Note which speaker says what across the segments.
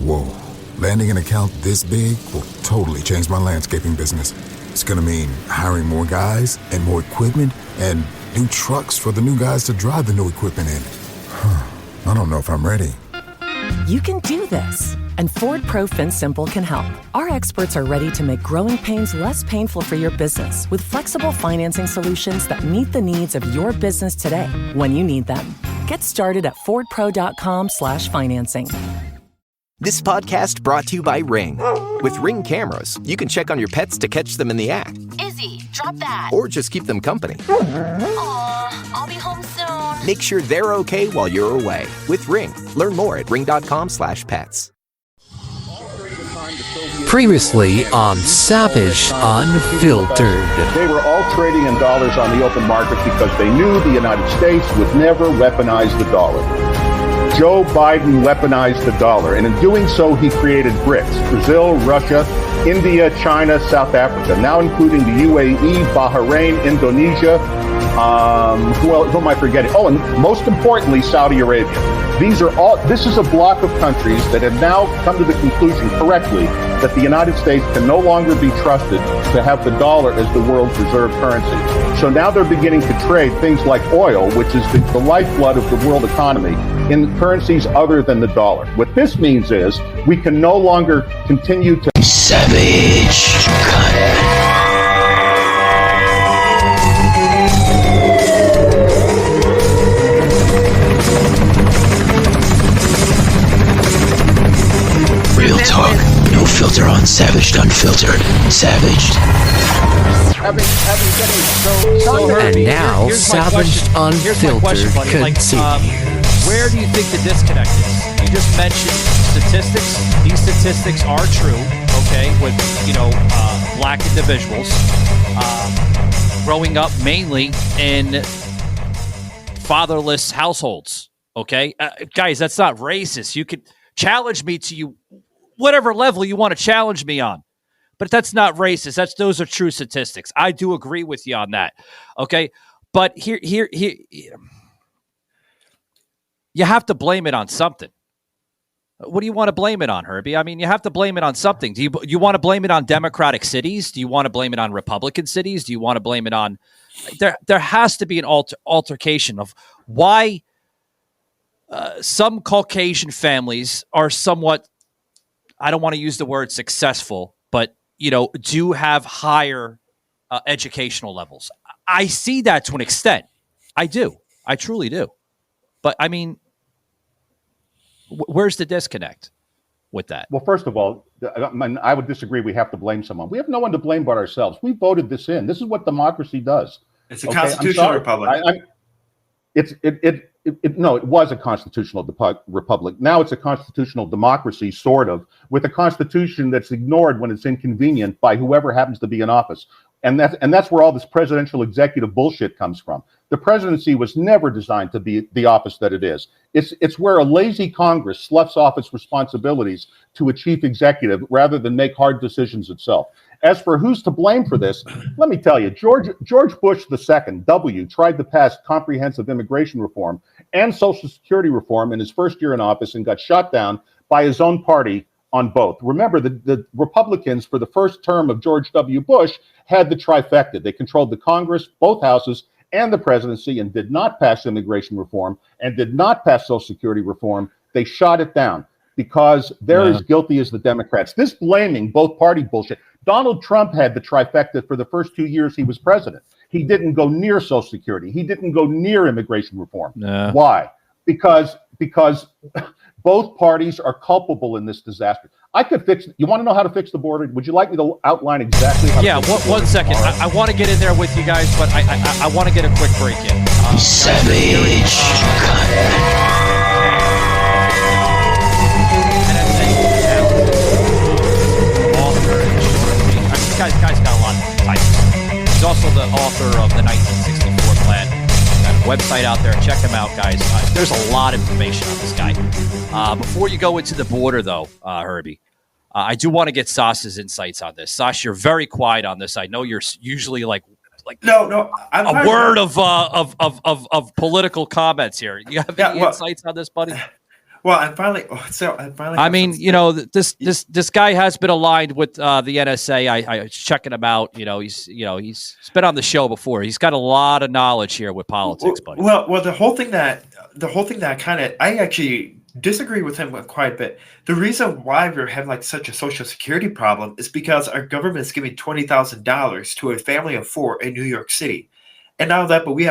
Speaker 1: Whoa. Landing an account this big will totally change my landscaping business. It's gonna mean hiring more guys and more equipment and new trucks for the new guys to drive the new equipment in. I don't know if I'm ready.
Speaker 2: You can do this, and Ford Pro FinSimple can help. Our experts are ready to make growing pains less painful for your business with flexible financing solutions that meet the needs of your business today when you need them. Get started at fordpro.com/financing.
Speaker 3: This podcast brought to you by Ring. With Ring cameras, you can check on your pets to catch them in the act.
Speaker 4: Izzy, drop that.
Speaker 3: Or just keep them company.
Speaker 4: Aw, I'll be home soon.
Speaker 3: Make sure they're okay while you're away. With Ring. Learn more at ring.com/pets.
Speaker 5: Previously on Savage Unfiltered.
Speaker 6: They were all trading in dollars on the open market because they knew the United States would never weaponize the dollar. Joe Biden weaponized the dollar, and in doing so, he created BRICS: Brazil, Russia, India, China, South Africa, now including the UAE, Bahrain, Indonesia. Who am I forgetting? Oh, and most importantly, Saudi Arabia. This is a block of countries that have now come to the conclusion correctly that the United States can no longer be trusted to have the dollar as the world's reserve currency. So now they're beginning to trade things like oil, which is the lifeblood of the world economy, in currencies other than the dollar. What this means is we can no longer continue to
Speaker 5: Savage. Real talk, no filter on Savaged Unfiltered. Savaged. And now, Savaged Unfiltered continues.
Speaker 7: Where do you think the disconnect is? You just mentioned statistics. These statistics are true, okay, with, black individuals growing up mainly in fatherless households, okay? Guys, that's not racist. You could challenge me to whatever level you want to challenge me on. But that's not racist. Those are true statistics. I do agree with you on that. Okay. But here, you have to blame it on something. What do you want to blame it on, Herbie? I mean, you have to blame it on something. Do you want to blame it on Democratic cities? Do you want to blame it on Republican cities? Do you want to blame it on there has to be an altercation of why some Caucasian families are somewhat, I don't want to use the word successful, but do have higher educational levels. I see that to an extent. I do. I truly do. But I mean, where's the disconnect with that?
Speaker 6: Well, first of all, I would disagree. We have to blame someone. We have no one to blame but ourselves. We voted this in. This is what democracy does.
Speaker 8: It's a constitutional republic.
Speaker 6: It was a constitutional republic. Now it's a constitutional democracy, sort of, with a constitution that's ignored when it's inconvenient by whoever happens to be in office. And that's where all this presidential executive bullshit comes from. The presidency was never designed to be the office that it is. It's where a lazy Congress sloughs off its responsibilities to a chief executive rather than make hard decisions itself. As for who's to blame for this, let me tell you, George Bush II, W, tried to pass comprehensive immigration reform and Social Security reform in his first year in office and got shot down by his own party on both. Remember, the Republicans, for the first term of George W. Bush, had the trifecta. They controlled the Congress, both houses, and the presidency, and did not pass immigration reform and did not pass Social Security reform. They shot it down because they're as guilty as the Democrats. This blaming both party bullshit. Donald Trump had the trifecta for the first 2 years he was president. He didn't go near Social Security. He didn't go near immigration reform. Why? Because both parties are culpable in this disaster. I could fix it. You want to know how to fix the border? Would you like me to outline exactly how to fix the border?
Speaker 7: One second. Right. I want to get in there with you guys, but I want to get a quick break in.
Speaker 5: Savage.
Speaker 7: Guy's got a lot of titles. He's also the author of the 1964 Plan. Got a website out there. Check him out, guys. There's a lot of information on this guy. Before you go into the border, though, Herbie, I do want to get Sas's insights on this. Sas, you're very quiet on this. I know you're usually like
Speaker 8: no,
Speaker 7: a word of political comments here. You have any insights on this, buddy?
Speaker 8: Well, I finally.
Speaker 7: I mean, this guy has been aligned with the NSA. I was checking him out. He's been on the show before. He's got a lot of knowledge here with politics, buddy.
Speaker 8: Well, the whole thing that I actually disagree with him quite a bit. The reason why we're having like such a social security problem is because our government is giving $20,000 to a family of 4 in New York City, and not only that, but we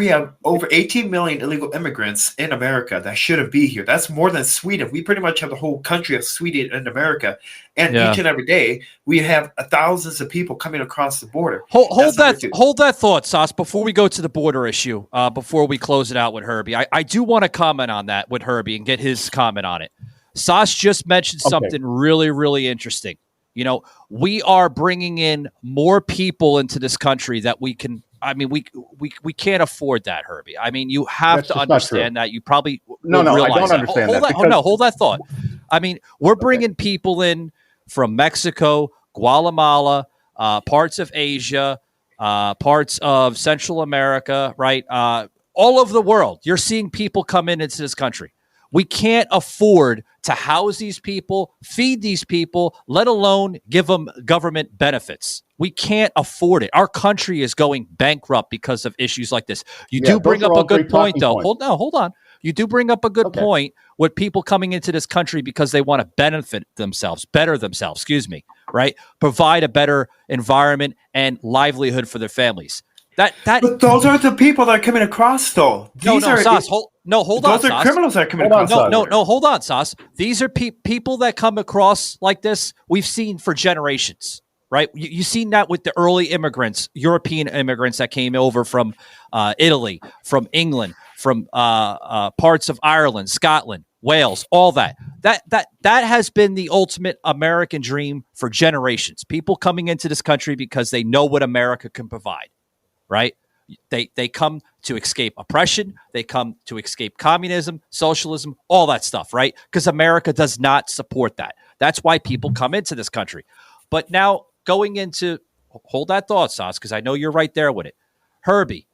Speaker 8: have over 18 million illegal immigrants in America that shouldn't be here. That's more than Sweden. We pretty much have the whole country of Sweden in America, and each and every day we have thousands of people coming across the border.
Speaker 7: Hold that thought, Sos, before we go to the border issue. Before we close it out with Herbie, I do want to comment on that with Herbie and get his comment on it. Sos just mentioned something really, really interesting. We are bringing in more people into this country that we can. I mean, we can't afford that, Herbie. I mean, you have to understand that. You probably
Speaker 6: no, I don't understand that.
Speaker 7: Hold that thought. I mean, we're bringing people in from Mexico, Guatemala, parts of Asia, parts of Central America, right? All over the world. You're seeing people come into this country. We can't afford to house these people, feed these people, let alone give them government benefits. We can't afford it. Our country is going bankrupt because of issues like this. You do bring up a good point, though. Hold on. You do bring up a good point with people coming into this country because they want to better themselves, right? Provide a better environment and livelihood for their families.
Speaker 8: But those are the people that are coming across, though.
Speaker 7: Hold on, Sos.
Speaker 8: Those are criminals that are coming across.
Speaker 7: No, hold on, Sos. These are people that come across like this. We've seen for generations, right? You've seen that with the early immigrants, European immigrants that came over from Italy, from England, from parts of Ireland, Scotland, Wales, all that. That has been the ultimate American dream for generations. People coming into this country because they know what America can provide. Right? They come to escape oppression. They come to escape communism, socialism, all that stuff, right? Because America does not support that. That's why people come into this country. But now going into, hold that thought, Sos, because I know you're right there with it. Herbie,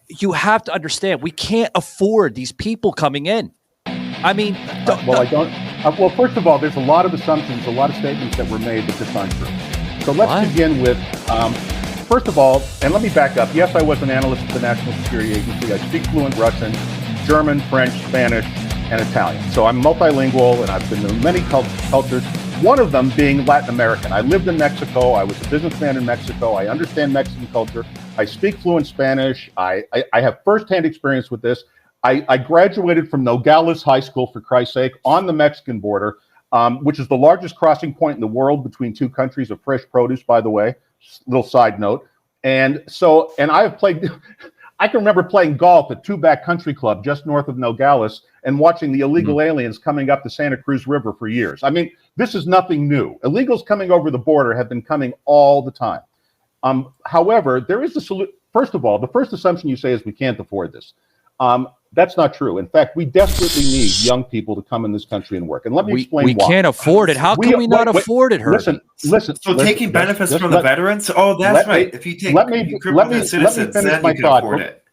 Speaker 7: you have to understand, we can't afford these people coming in. I mean,
Speaker 6: well, first of all, there's a lot of assumptions, a lot of statements that were made that just aren't true. So let's begin with, first of all, and let me back up. Yes, I was an analyst at the National Security Agency. I speak fluent Russian, German, French, Spanish, and Italian. So I'm multilingual, and I've been in many cultures, one of them being Latin American. I lived in Mexico. I was a businessman in Mexico. I understand Mexican culture. I speak fluent Spanish. I have firsthand experience with this. I graduated from Nogales High School, for Christ's sake, on the Mexican border, which is the largest crossing point in the world between two countries of fresh produce, by the way. Little side note. And I have played, I can remember playing golf at Two Back Country Club just north of Nogales and watching the illegal aliens coming up the Santa Cruz River for years. I mean, this is nothing new. Illegals coming over the border have been coming all the time. However, there is a solution. First of all, the first assumption you say is we can't afford this. That's not true. In fact, we desperately need young people to come in this country and work. And let me explain why.
Speaker 7: We can't afford it. How can we not afford it, Herbie?
Speaker 6: Listen.
Speaker 8: So taking benefits from the veterans? Oh, that's right. If you take criminal citizens, then you can afford it.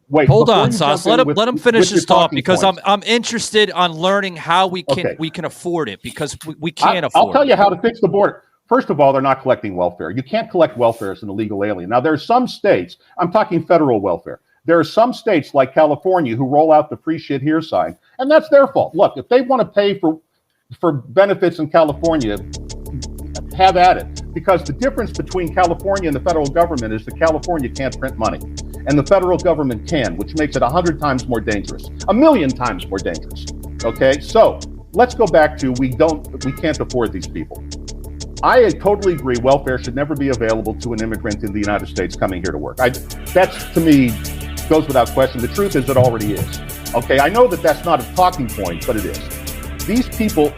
Speaker 6: Wait,
Speaker 7: hold on, Sos. Let him finish his talk because I'm interested on learning how we can afford it because we can't afford it.
Speaker 6: I'll tell you how to fix the border. First of all, they're not collecting welfare. You can't collect welfare as an illegal alien. Now, there are some states, I'm talking federal welfare. There are some states like California who roll out the free shit here sign, and that's their fault. Look, if they want to pay for benefits in California, have at it. Because the difference between California and the federal government is that California can't print money, and the federal government can, which makes it 100 times more dangerous, 1,000,000 times more dangerous. Okay, so let's go back to we can't afford these people. I totally agree. Welfare should never be available to an immigrant in the United States coming here to work. That's to me. Goes without question. The truth is it already is. Okay, I know that that's not a talking point, but it is. These people,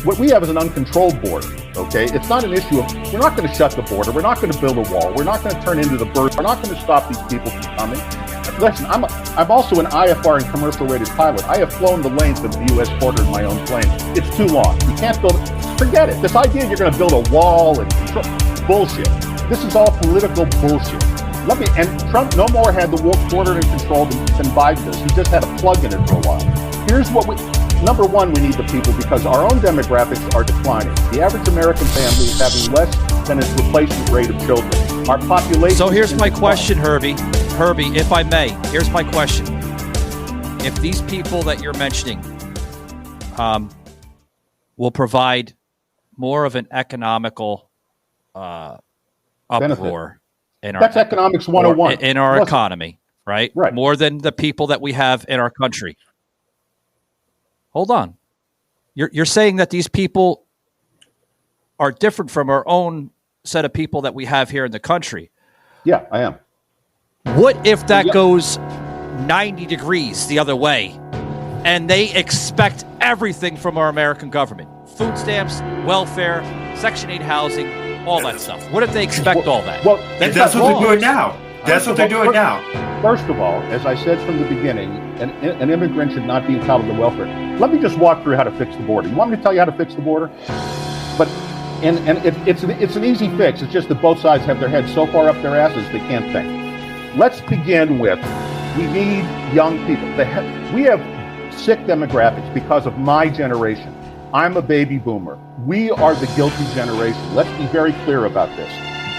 Speaker 6: what we have is an uncontrolled border, okay? It's not an issue of, we're not going to shut the border. We're not going to build a wall. We're not going to turn into the birds. We're not going to stop these people from coming. Listen, I'm also an IFR and commercial rated pilot. I have flown the length of the U.S. border in my own plane. It's too long. You can't build it. Forget it. This idea you're going to build a wall and bullshit. This is all political bullshit. And Trump no more had the border in control than Biden does. He just had a plug in it for a while. Here's what number one, we need the people because our own demographics are declining. The average American family is having less than its replacement rate of children. Our population.
Speaker 7: So here's my question, Herbie. Herbie, if I may, here's my question. If these people that you're mentioning will provide more of an economical uproar in our,
Speaker 6: that's economics 101
Speaker 7: in our economy, right?
Speaker 6: Right.
Speaker 7: More than the people that we have in our country. Hold on. You're saying that these people are different from our own set of people that we have here in the country.
Speaker 6: Yeah, I am.
Speaker 7: What if that goes 90 degrees the other way and they expect everything from our American government? Food stamps, welfare, Section 8 housing, all that stuff. What if they expect all that?
Speaker 8: Well, that's what they're doing now. That's what they're doing now.
Speaker 6: First of all, as I said from the beginning, an immigrant should not be entitled to welfare. Let me just walk through how to fix the border. You want me to tell you how to fix the border? But it's an easy fix. It's just that both sides have their heads so far up their asses they can't think. Let's begin with we need young people. We have sick demographics because of my generation. I'm a baby boomer. We are the guilty generation. Let's be very clear about this.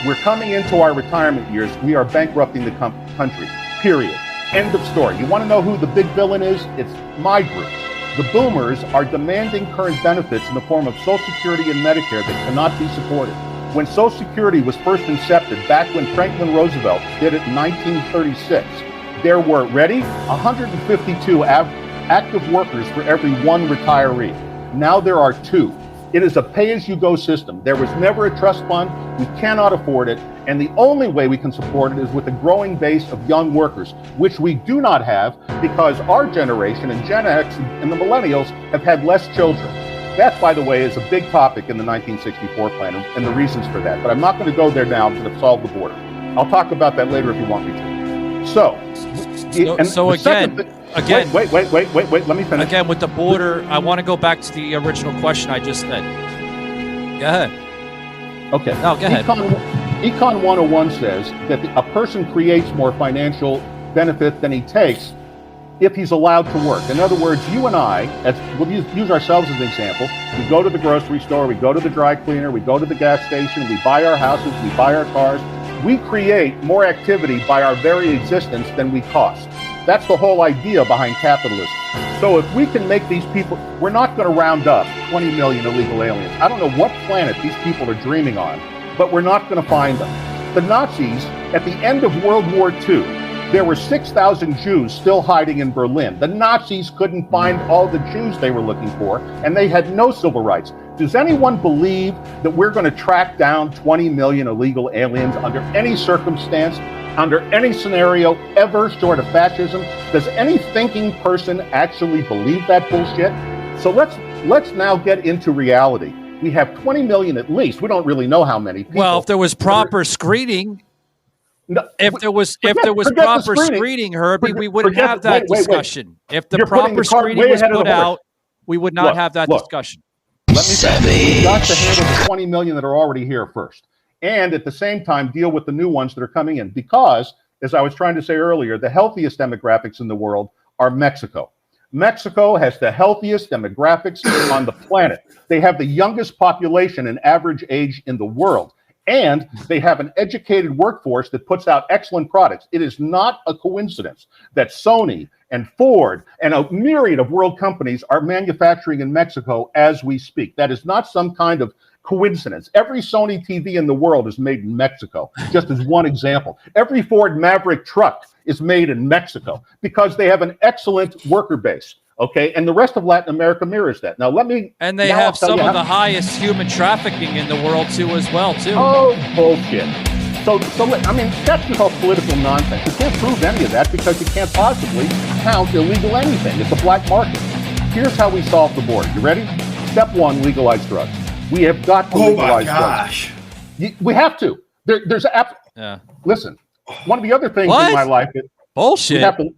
Speaker 6: We're coming into our retirement years. We are bankrupting the country, period. End of story. You want to know who the big villain is? It's my group. The boomers are demanding current benefits in the form of Social Security and Medicare that cannot be supported. When Social Security was first incepted, back when Franklin Roosevelt did it in 1936, there were, ready, 152 active workers for every one retiree. Now there are 2. It is a pay-as-you-go system. There was never a trust fund. We cannot afford it. And the only way we can support it is with a growing base of young workers, which we do not have because our generation and Gen X and the millennials have had less children. That, by the way, is a big topic in the 1964 plan and the reasons for that. But I'm not going to go there now. I'm going to solve the border. I'll talk about that later if you want me to. So again, wait. Let me finish.
Speaker 7: Again, with the border, I want to go back to the original question I just said. Go ahead.
Speaker 6: Okay.
Speaker 7: No, go ahead.
Speaker 6: Econ 101 says that a person creates more financial benefit than he takes if he's allowed to work. In other words, you and I, we'll use ourselves as an example. We go to the grocery store, we go to the dry cleaner, we go to the gas station, we buy our houses, we buy our cars. We create more activity by our very existence than we cost. That's the whole idea behind capitalism. So if we can make these people, we're not going to round up 20 million illegal aliens. I don't know what planet these people are dreaming on, but we're not going to find them. The Nazis, at the end of World War II, there were 6,000 Jews still hiding in Berlin. The Nazis couldn't find all the Jews they were looking for, and they had no civil rights. Does anyone believe that we're going to track down 20 million illegal aliens under any circumstance, under any scenario ever short of fascism? Does any thinking person actually believe that bullshit? So let's now get into reality. We have 20 million at least. We don't really know how many people.
Speaker 7: Well, if there was proper screening, if there was proper screening, Herbie, we wouldn't have that discussion. If the proper screening was put out, we would not have that discussion.
Speaker 6: Let me say, we've got to handle the 20 million that are already here first. And at the same time, deal with the new ones that are coming in. Because, as I was trying to say earlier, the healthiest demographics in the world are Mexico. Mexico has the healthiest demographics on the planet. They have the youngest population and average age in the world. And they have an educated workforce that puts out excellent products. It is not a coincidence that Sony and Ford and a myriad of world companies are manufacturing in Mexico as we speak. That is not some kind of coincidence. Every Sony TV in the world is made in Mexico, just as one example. Every Ford Maverick truck is made in Mexico because they have an excellent worker base. Okay, and the rest of Latin America mirrors that. Now
Speaker 7: And they have some of the highest human trafficking in the world too, as well, too.
Speaker 6: Oh, bullshit. So I mean, that's just all political nonsense. You can't prove any of that because you can't possibly count illegal anything. It's a black market. Here's how we solve the border. You ready? Step 1, legalize drugs. We have got to legalize drugs. We have to. Listen, one of the other things in my life is
Speaker 7: bullshit.
Speaker 6: We have to.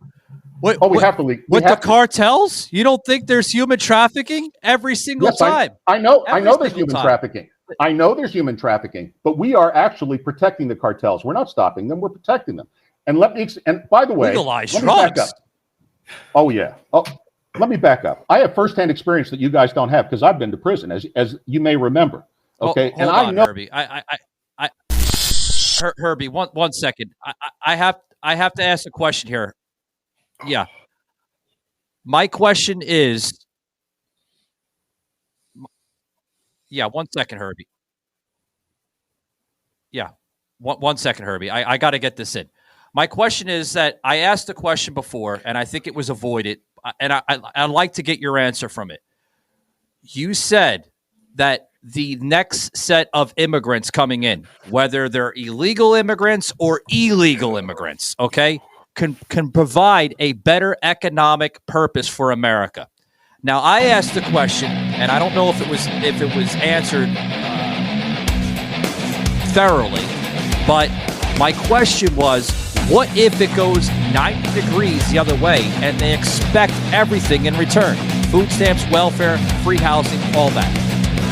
Speaker 6: We have to leave.
Speaker 7: With the cartels? You don't think there's human trafficking every single time?
Speaker 6: I know there's human trafficking. I know there's human trafficking, but we are actually protecting the cartels. We're not stopping them. We're protecting them. And and by the way,
Speaker 7: legalize
Speaker 6: let me back
Speaker 7: drugs.
Speaker 6: up. Oh yeah. Oh, let me back up. I have firsthand experience that you guys don't have because I've been to prison, as you may remember. Okay,
Speaker 7: hold on, Herbie. Herbie, one second. I have to ask a question here. Yeah. My question is, yeah, 1 second, Herbie. Yeah, one second, Herbie. I got to get this in. My question is that I asked the question before, and I think it was avoided, and I'd like to get your answer from it. You said that the next set of immigrants coming in, whether they're illegal immigrants or illegal immigrants, okay, can provide a better economic purpose for America. Now, I asked the question, and I don't know if it was answered thoroughly, but my question was, what if it goes 90 degrees the other way and they expect everything in return? Food stamps, welfare, free housing, all that.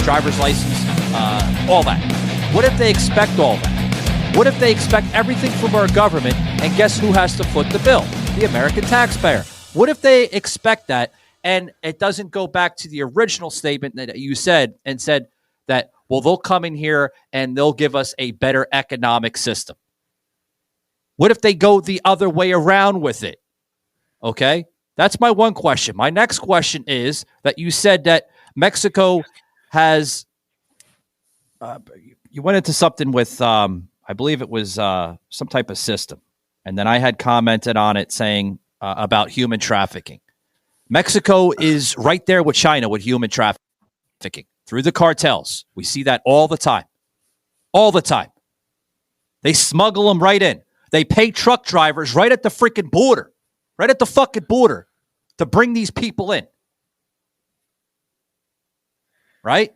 Speaker 7: Driver's license, all that. What if they expect all that? What if they expect everything from our government, and guess who has to foot the bill? The American taxpayer. What if they expect that, and it doesn't go back to the original statement that you said and said that, well, they'll come in here and they'll give us a better economic system? What if they go the other way around with it? Okay, that's my one question. My next question is that you said that Mexico has, you went into something with, I believe it was some type of system. And then I had commented on it saying about human trafficking. Mexico is right there with China with human trafficking through the cartels. We see that all the time. All the time. They smuggle them right in. They pay truck drivers right at the freaking border, right at the fucking border to bring these people in. Right?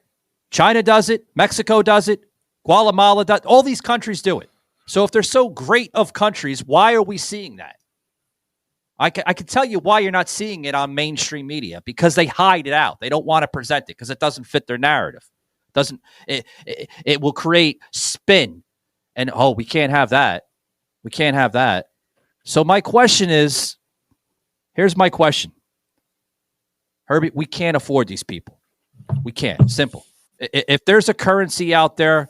Speaker 7: China does it. Mexico does it. Guatemala does. All these countries do it. So if they're so great of countries, why are we seeing that? I can tell you why you're not seeing it on mainstream media, because they hide it out. They don't want to present it because it doesn't fit their narrative. It will create spin, and we can't have that. We can't have that. So my question is, here's my question. Herbie, we can't afford these people. We can't. Simple. If there's a currency out there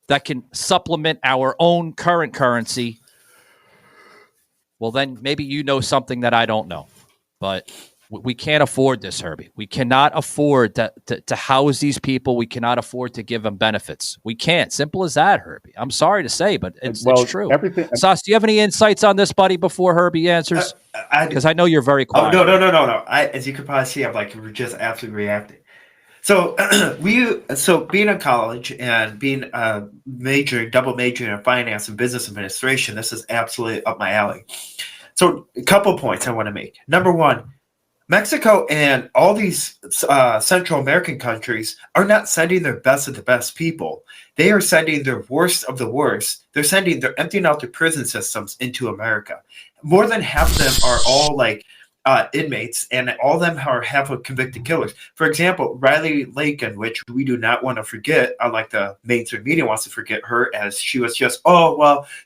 Speaker 7: that can supplement our own current currency, well, then maybe you know something that I don't know. But we can't afford this, Herbie. We cannot afford to house these people. We cannot afford to give them benefits. We can't. Simple as that, Herbie. I'm sorry to say, but it's true. Sos, do you have any insights on this, buddy, before Herbie answers? Because I know you're very quiet.
Speaker 8: Oh, no. As you can probably see, I'm like just absolutely reacting. So being in college and being double majoring in finance and business administration, this is absolutely up my alley. So a couple points I want to make. Number one, Mexico and all these Central American countries are not sending their best of the best people. They are sending their worst of the worst. They're emptying out their prison systems into America. More than half of them are all like inmates, and all of them are half of convicted killers. For example, Riley Lakin, which we do not want to forget, unlike the mainstream media wants to forget her, as she was just,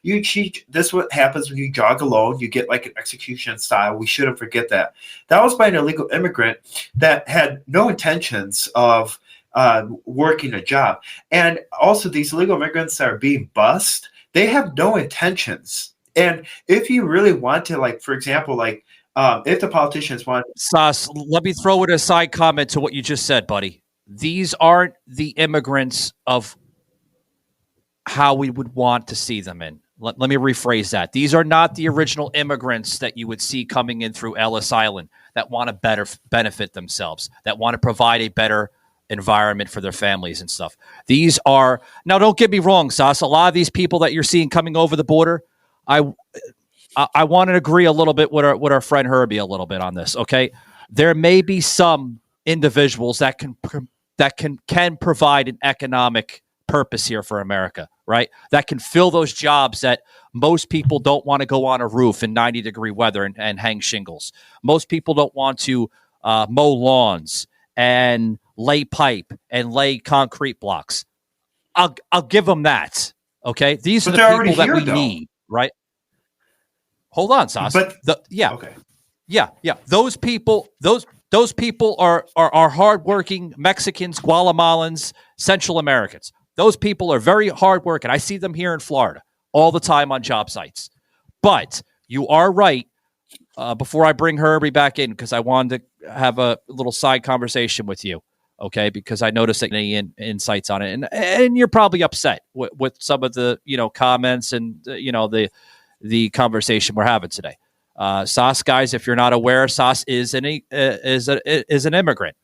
Speaker 8: you cheat. This is what happens when you jog alone. You get like an execution style. We shouldn't forget that. That was by an illegal immigrant that had no intentions of working a job. And also these illegal immigrants that are being bussed, they have no intentions. And if you really want to, like, for example, like, if the politicians want...
Speaker 7: Sos, let me throw in a side comment to what you just said, buddy. These aren't the immigrants of how we would want to see them in. Let me rephrase that. These are not the original immigrants that you would see coming in through Ellis Island that want to better benefit themselves, that want to provide a better environment for their families and stuff. These are... Now, don't get me wrong, Sos. A lot of these people that you're seeing coming over the border, I want to agree a little bit with our friend Herbie a little bit on this. Okay, there may be some individuals that can provide an economic purpose here for America, right? That can fill those jobs that most people don't want to go on a roof in 90-degree weather and hang shingles. Most people don't want to mow lawns and lay pipe and lay concrete blocks. I'll give them that. Okay, these
Speaker 8: But
Speaker 7: are
Speaker 8: they're
Speaker 7: the
Speaker 8: already
Speaker 7: people that
Speaker 8: here,
Speaker 7: we
Speaker 8: though.
Speaker 7: need, right? Hold on, Sauce.
Speaker 8: But
Speaker 7: Okay.
Speaker 8: okay.
Speaker 7: Yeah. Those people are hardworking Mexicans, Guatemalans, Central Americans. Those people are very hardworking. I see them here in Florida all the time on job sites. But you are right. Before I bring Herbie back in, because I wanted to have a little side conversation with you, okay? Because I noticed that any insights on it, and you're probably upset with some of the comments and the conversation we're having today. Sos, guys, if you're not aware, Sos is an immigrant,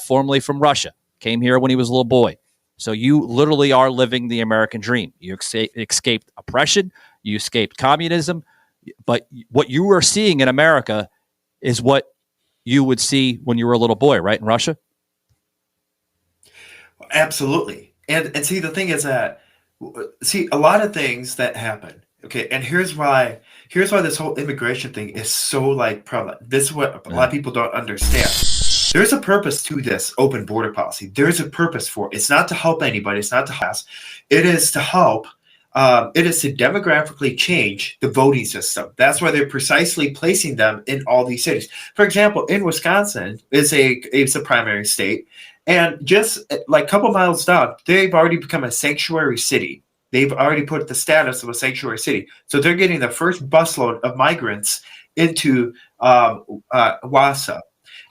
Speaker 7: formerly from Russia. Came here when he was a little boy. So you literally are living the American dream. You escaped oppression. You escaped communism. But what you are seeing in America is what you would see when you were a little boy, right, in Russia?
Speaker 8: Absolutely. And see, the thing is that, a lot of things that happen. Okay, and here's why this whole immigration thing is so prevalent. This is what a lot of people don't understand. There's a purpose to this open border policy. There's a purpose for it. It's not to help anybody. It's not to pass. It is to help. It is to demographically change the voting system. That's why they're precisely placing them in all these cities. For example, in Wisconsin, it's a primary state, and just a couple miles down, they've already become a sanctuary city. They've already put the status of a sanctuary city. So they're getting the first busload of migrants into Wausau.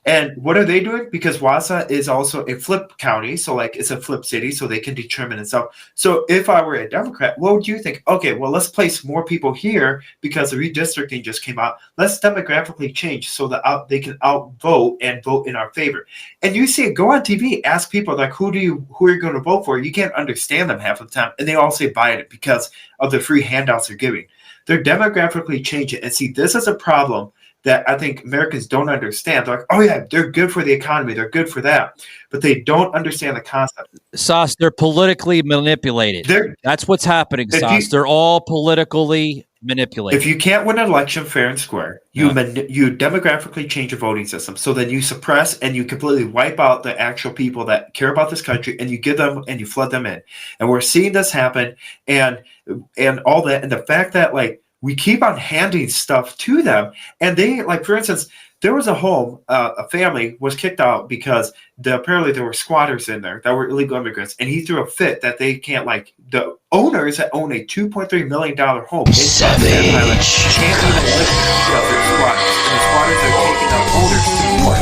Speaker 8: And what are they doing? Because Wausau is also a flip county. So it's a flip city, so they can determine itself. So if I were a Democrat, what would you think? Okay, well, let's place more people here because the redistricting just came out. Let's demographically change so that they can outvote and vote in our favor. And you see it, go on TV, ask people who are you going to vote for? You can't understand them half the time. And they all say Biden because of the free handouts they're giving. They're demographically changing. And see, this is a problem that I think Americans don't understand. They're like, oh yeah, they're good for the economy. They're good for that. But they don't understand the concept.
Speaker 7: Sauce, they're politically manipulated. That's what's happening, Sauce. They're all politically manipulated.
Speaker 8: If you can't win an election fair and square, you demographically change your voting system. So then you suppress and you completely wipe out the actual people that care about this country, and you give them and you flood them in. And we're seeing this happen and all that. And the fact that we keep on handing stuff to them, and they for instance, there was a home, a family was kicked out because apparently there were squatters in there that were illegal immigrants, and he threw a fit that they can't the owners that own a $2.3 million home in Staten Island can't even live there because they're squatters, and the squatters are taking out owners to court.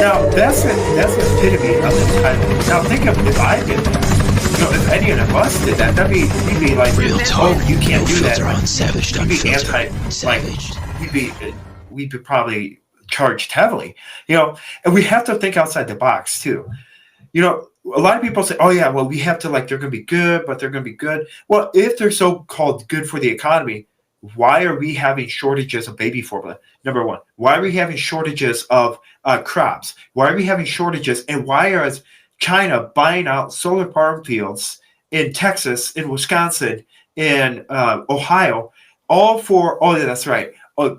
Speaker 8: Now that's the epitome of entitlement. Now think of if I did that. If any of us did that, he'd be like,
Speaker 5: Real talk,
Speaker 8: oh, you can't
Speaker 5: no
Speaker 8: do that.
Speaker 5: filter on Savaged,
Speaker 8: He'd be
Speaker 5: Unfiltered, Savaged.
Speaker 8: We'd be probably charged heavily, and we have to think outside the box too. A lot of people say, oh yeah, well, we have to they're going to be good, but they're going to be good. Well, if they're so-called good for the economy, why are we having shortages of baby formula? Number one, why are we having shortages of crops? Why are we having shortages, and why are China buying out solar farm fields in Texas, in Wisconsin, in Ohio, all for, that's right,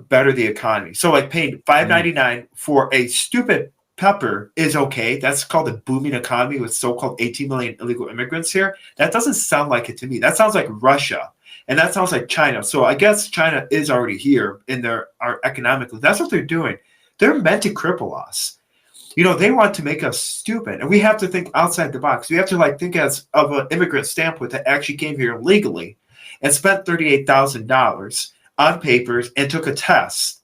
Speaker 8: better the economy. So paying $5.99 for a stupid pepper is okay. That's called a booming economy with so-called 18 million illegal immigrants here. That doesn't sound like it to me. That sounds like Russia, and that sounds like China. So I guess China is already here in our economically. That's what they're doing. They're meant to cripple us. They want to make us stupid, and we have to think outside the box. We have to think as of an immigrant standpoint that actually came here legally and spent $38,000 on papers and took a test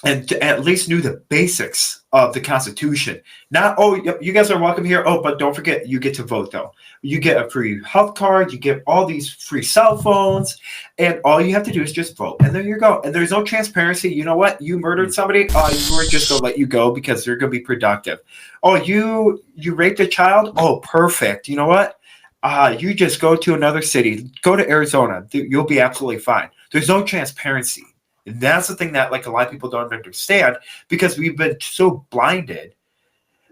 Speaker 8: and at least knew the basics of the Constitution. Not, oh, you guys are welcome here. Oh, but don't forget, you get to vote, though. You get a free health card. You get all these free cell phones. And all you have to do is just vote. And there you go. And there's no transparency. You know what? You murdered somebody. We're just going to let you go because they're going to be productive. Oh, you raped a child? Oh, perfect. You know what? You just go to another city. Go to Arizona. You'll be absolutely fine. There's no transparency. And that's the thing that a lot of people don't understand, because we've been so blinded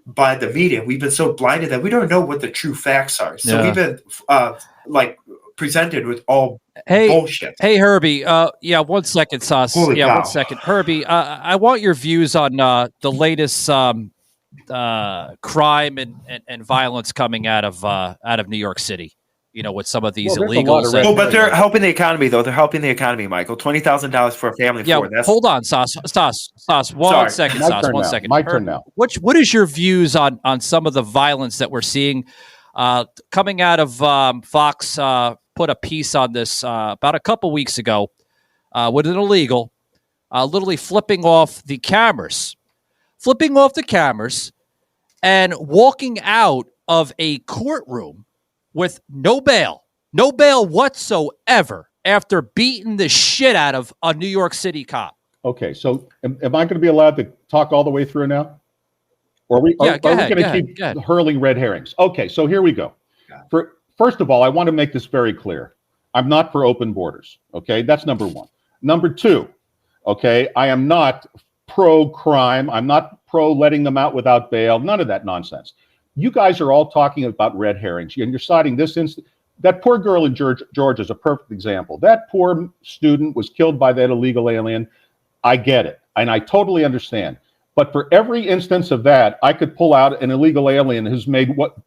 Speaker 8: by the media. We've been so blinded that we don't know what the true facts are. So we've been presented with all bullshit.
Speaker 7: Hey, Herbie. 1 second, Sauce.
Speaker 8: Holy cow.
Speaker 7: 1 second. Herbie, I want your views on the latest crime and violence coming out of New York City. with some of these
Speaker 6: Well, there's a lot of
Speaker 7: illegals.
Speaker 8: Oh, but they're helping the economy, though. They're helping the economy, Michael. $20,000 for a family.
Speaker 7: Yeah,
Speaker 8: That's
Speaker 7: hold on, Sas. One second, Sas. One second.
Speaker 6: My turn now.
Speaker 7: What is your views on some of the violence that we're seeing coming out of Fox? Put a piece on this about a couple weeks ago with an illegal literally flipping off the cameras and walking out of a courtroom with no bail whatsoever after beating the shit out of a New York City cop.
Speaker 6: Okay, so am I going to be allowed to talk all the way through now? Or are we going to keep hurling red herrings? Okay, so here we go. First of all, I want to make this very clear. I'm not for open borders, okay? That's number one. Number two, okay, I am not pro-crime. I'm not pro-letting them out without bail. None of that nonsense. You guys are all talking about red herrings, and you're citing this instance. That poor girl in Georgia is a perfect example. That poor student was killed by that illegal alien. I get it, and I totally understand. But for every instance of that, I could pull out an illegal alien who's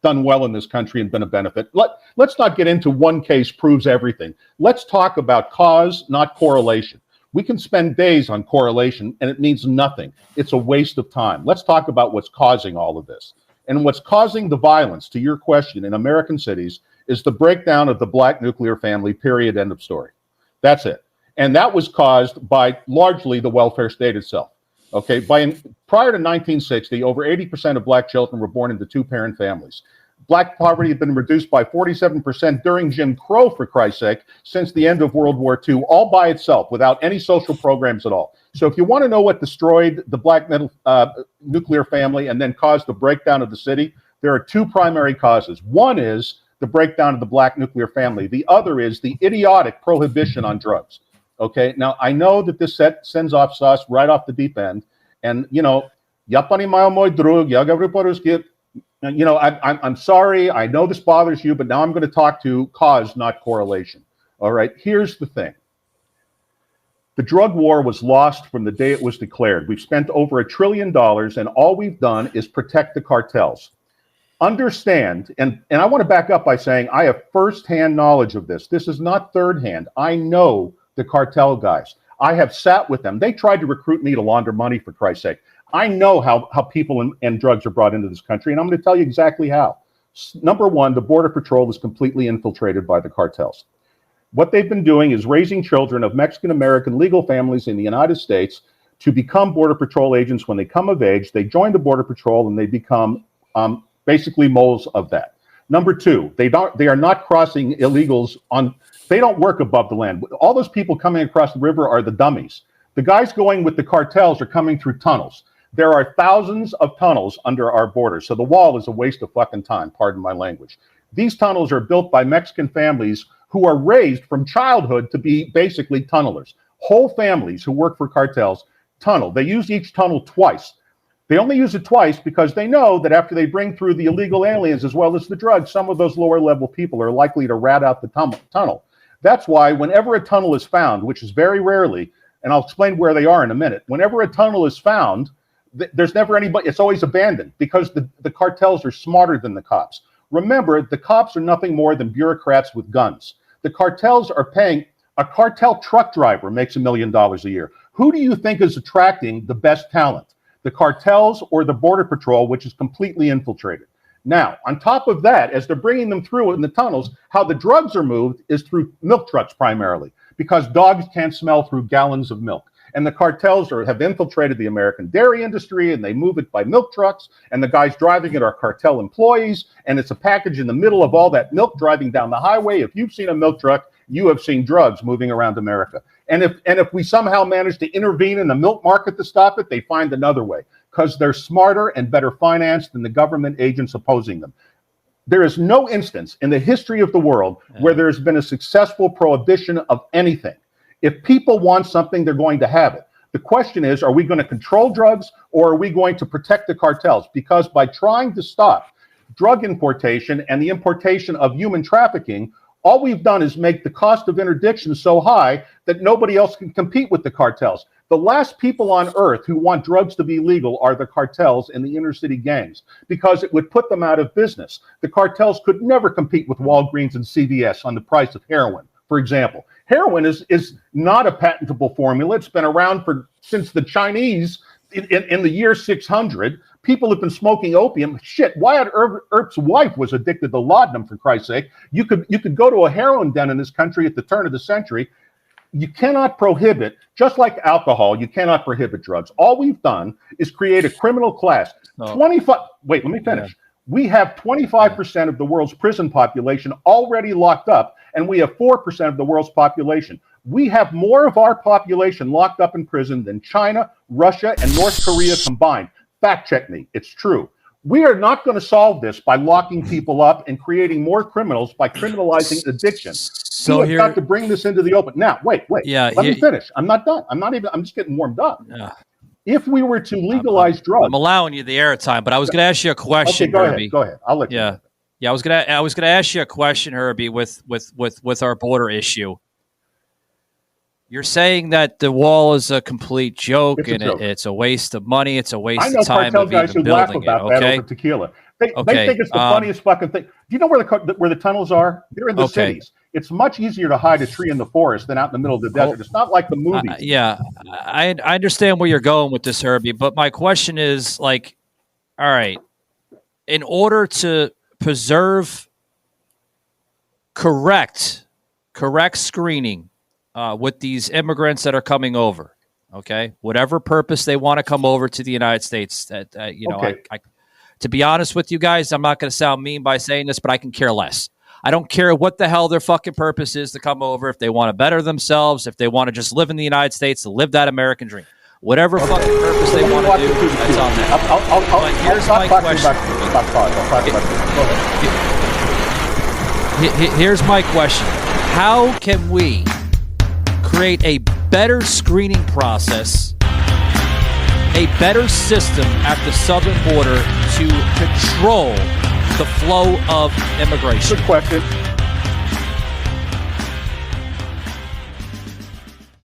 Speaker 6: done well in this country and been a benefit. Let's not get into one case proves everything. Let's talk about cause, not correlation. We can spend days on correlation, and it means nothing. It's a waste of time. Let's talk about what's causing all of this. And what's causing the violence, to your question, in American cities is the breakdown of the black nuclear family, period, end of story. That's it. And that was caused by largely the welfare state itself. Okay, prior to 1960, over 80% of black children were born into two-parent families. Black poverty had been reduced by 47% during Jim Crow, for Christ's sake, since the end of World War II, all by itself, without any social programs at all. So if you want to know what destroyed the black nuclear family and then caused the breakdown of the city, there are two primary causes. One is the breakdown of the black nuclear family. The other is the idiotic prohibition on drugs. Okay, now I know that this sends off Sos right off the deep end, and I'm sorry. I know this bothers you, but now I'm going to talk to cause, not correlation. All right, here's the thing. The drug war was lost from the day it was declared. We've spent over $1 trillion, and all we've done is protect the cartels. Understand, and I want to back up by saying I have firsthand knowledge of this. This is not third hand. I know the cartel guys. I have sat with them. They tried to recruit me to launder money, for Christ's sake. I know how people and drugs are brought into this country, and I'm going to tell you exactly how. Number one, the Border Patrol is completely infiltrated by the cartels. What they've been doing is raising children of Mexican-American legal families in the United States to become Border Patrol agents. When they come of age, they join the Border Patrol, and they become basically moles of that. Number two, they are not crossing illegals they don't work above the land. All those people coming across the river are the dummies. The guys going with the cartels are coming through tunnels. There are thousands of tunnels under our border, so the wall is a waste of fucking time, pardon my language. These tunnels are built by Mexican families who are raised from childhood to be basically tunnelers. Whole families who work for cartels tunnel. They use each tunnel twice. They only use it twice because they know that after they bring through the illegal aliens as well as the drugs, some of those lower level people are likely to rat out the tunnel. That's why whenever a tunnel is found, which is very rarely, and I'll explain where they are in a minute, whenever a tunnel is found, there's never anybody, it's always abandoned because the cartels are smarter than the cops. Remember, the cops are nothing more than bureaucrats with guns. The cartels are paying, a cartel truck driver makes $1 million a year. Who do you think is attracting the best talent? The cartels or the Border Patrol, which is completely infiltrated? Now, on top of that, as they're bringing them through in the tunnels, how the drugs are moved is through milk trucks primarily, because dogs can't smell through gallons of milk. And the cartels have infiltrated the American dairy industry, and they move it by milk trucks, and the guys driving it are cartel employees, and it's a package in the middle of all that milk driving down the highway. If you've seen a milk truck, you have seen drugs moving around America. And if we somehow manage to intervene in the milk market to stop it, they find another way, because they're smarter and better financed than the government agents opposing them. There is no instance in the history of the world where there's been a successful prohibition of anything. If people want something, they're going to have it. The question is, are we going to control drugs or are we going to protect the cartels? Because by trying to stop drug importation and the importation of human trafficking, all we've done is make the cost of interdiction so high that nobody else can compete with the cartels. The last people on earth who want drugs to be legal are the cartels and the inner city gangs, because it would put them out of business. The cartels could never compete with Walgreens and CVS on the price of heroin, for example. Heroin is not a patentable formula. It's been around since the Chinese in the year 600. People have been smoking opium. Shit, Wyatt Earp's wife was addicted to laudanum, for Christ's sake. You could go to a heroin den in this country at the turn of the century. You cannot prohibit, just like alcohol, you cannot prohibit drugs. All we've done is create a criminal class. 25. Wait, let me finish. Yeah. We have 25% of the world's prison population already locked up, and we have 4% of the world's population. We have more of our population locked up in prison than China, Russia, and North Korea combined. Fact check me. It's true. We are not going to solve this by locking people up and creating more criminals by criminalizing addiction. So we have got to bring this into the open. Now, wait.
Speaker 7: Yeah,
Speaker 6: let me finish. I'm not done. I'm just getting warmed up. Yeah. If we were to legalize drugs,
Speaker 7: I'm allowing you the airtime, but I was going to ask you a question,
Speaker 6: okay, Go ahead. I'll let you.
Speaker 7: Yeah. I was going to ask you a question, Herbie, with our border issue. You're saying that the wall is a complete joke, it's a waste of money. It's a waste of time of even building it. Okay.
Speaker 6: That over tequila. They think it's the funniest fucking thing. Do you know where the tunnels are? They're in the cities. It's much easier to hide a tree in the forest than out in the middle of the desert. It's not like the movies.
Speaker 7: I understand where you're going with this, Herbie, but my question is, like, all right, in order to preserve correct screening with these immigrants that are coming over, okay, whatever purpose they want to come over to the United States, to be honest with you guys, I'm not going to sound mean by saying this, but I can care less. I don't care what the hell their fucking purpose is to come over. If they want to better themselves, if they want to just live in the United States, to live that American dream, whatever fucking purpose they want to do, that's on them. But here's my question. Here's my question. How can we create a better screening process, a better system at the southern border to control the flow of immigration?
Speaker 6: Good question.